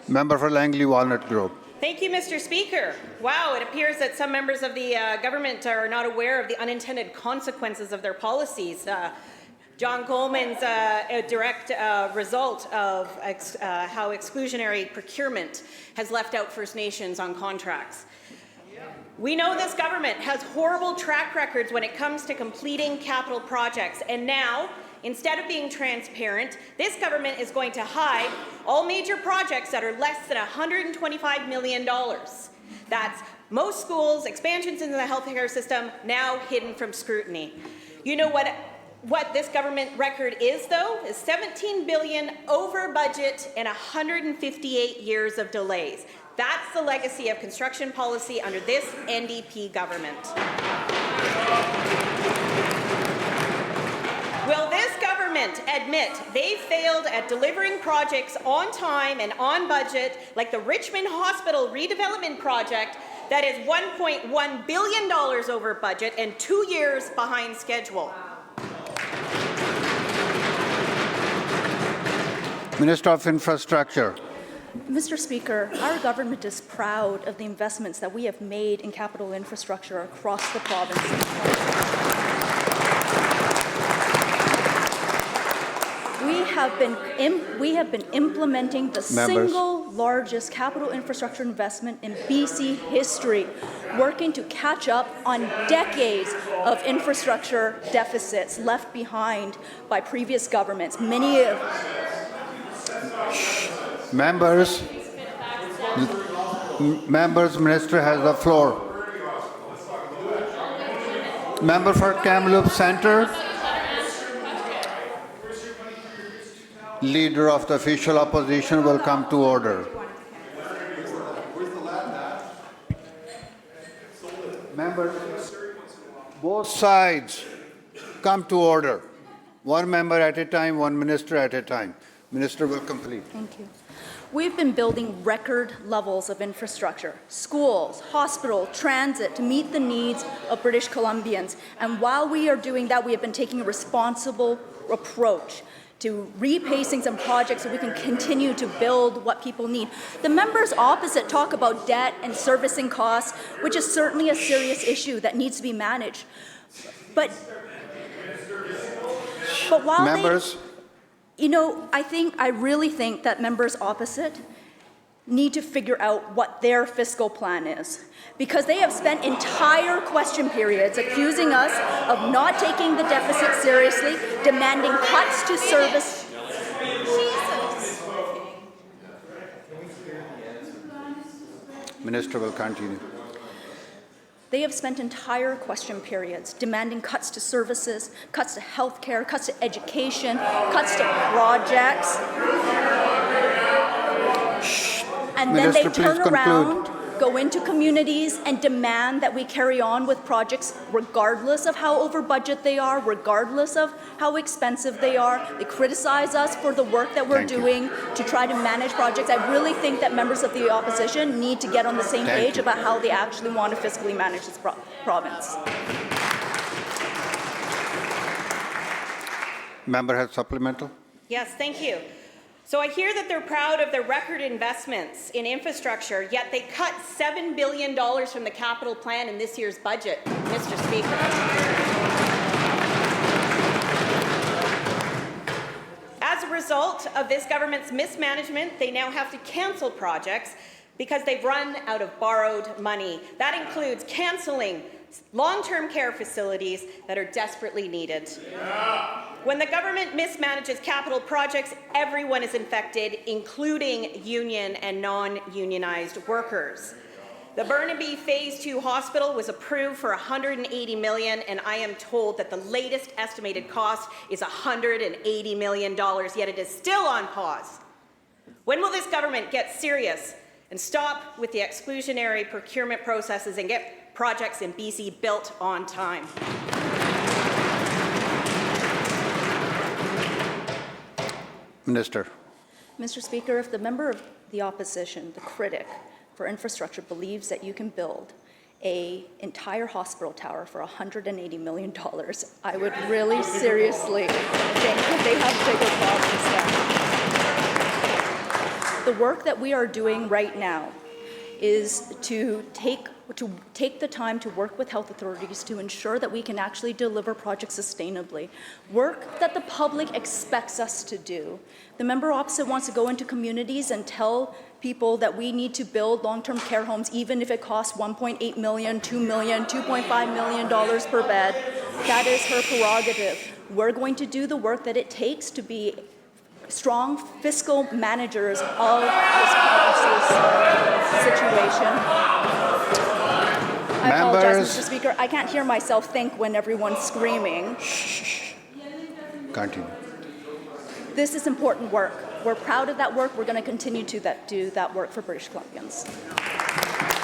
Member for Langley Walnut Grove. Thank you, Mr. Speaker. Wow, it appears that some members of the government are not aware of the unintended consequences of their policies. John Coleman's a direct result of how exclusionary procurement has left out First Nations on contracts. We know this government has horrible track records when it comes to completing capital projects, and now, instead of being transparent, this government is going to hide all major projects that are less than $125 million. That's most schools, expansions into the healthcare system, now hidden from scrutiny. You know what this government record is, though, is $17 billion over budget and 158 years of delays. That's the legacy of construction policy under this NDP government. Will this government admit they failed at delivering projects on time and on budget, like the Richmond Hospital redevelopment project that is $1.1 billion over budget and 2 years behind schedule? Minister of Infrastructure. Mr. Speaker, our government is proud of the investments that we have made in capital infrastructure across the province. We have been implementing the single largest capital infrastructure investment in BC history, working to catch up on decades of infrastructure deficits left behind by previous governments. Many of Members, Minister has the floor. Member for Kamloops Centre. Leader of the official opposition will come to order. Members, both sides come to order. One member at a time, one minister at a time. Minister will complete. Thank you. We've been building record levels of infrastructure, schools, hospital, transit, to meet the needs of British Columbians. And while we are doing that, we have been taking a responsible approach to repacing some projects so we can continue to build what people need. The members opposite talk about debt and servicing costs, which is certainly a serious issue that needs to be managed. But while Members. I really think that members opposite need to figure out what their fiscal plan is, because they have spent entire question periods accusing us of not taking the deficit seriously, demanding cuts to service. Minister will continue. They have spent entire question periods demanding cuts to services, cuts to healthcare, cuts to education, cuts to projects. And then Minister, they turn please around, conclude. go into communities and demand that we carry on with projects regardless of how over budget they are, regardless of how expensive they are. They criticize us for the work that we're doing to try to manage projects. I really think that members of the opposition need to get on the same page about how they actually want to fiscally manage this province. Member has supplemental. Yes, thank you. So I hear that they're proud of their record investments in infrastructure, yet they cut $7 billion from the capital plan in this year's budget, Mr. Speaker. As a result of this government's mismanagement, they now have to cancel projects because they've run out of borrowed money. That includes canceling long-term care facilities that are desperately needed. Yeah. When the government mismanages capital projects, everyone is infected, including union and non-unionized workers. The Burnaby Phase 2 hospital was approved for $180 million, and I am told that the latest estimated cost is $180 million, yet it is still on pause. When will this government get serious and stop with the exclusionary procurement processes and get projects in BC built on time? Minister. Mr. Speaker, if the member of the opposition, the critic for infrastructure, believes that you can build an entire hospital tower for $180 million, I would really seriously think that they have bigger problems than. The work that we are doing right now is to take the time to work with health authorities to ensure that we can actually deliver projects sustainably, work that the public expects us to do. The member opposite wants to go into communities and tell people that we need to build long-term care homes even if it costs $1.8 million, $2 million, $2.5 million per bed. That is her prerogative. We're going to do the work that it takes to be strong fiscal managers of this crisis situation. I apologize, Members. Mr. Speaker. I can't hear myself think when everyone's screaming. Continue. This is important work. We're proud of that work. We're going to continue to do that work for British Columbians.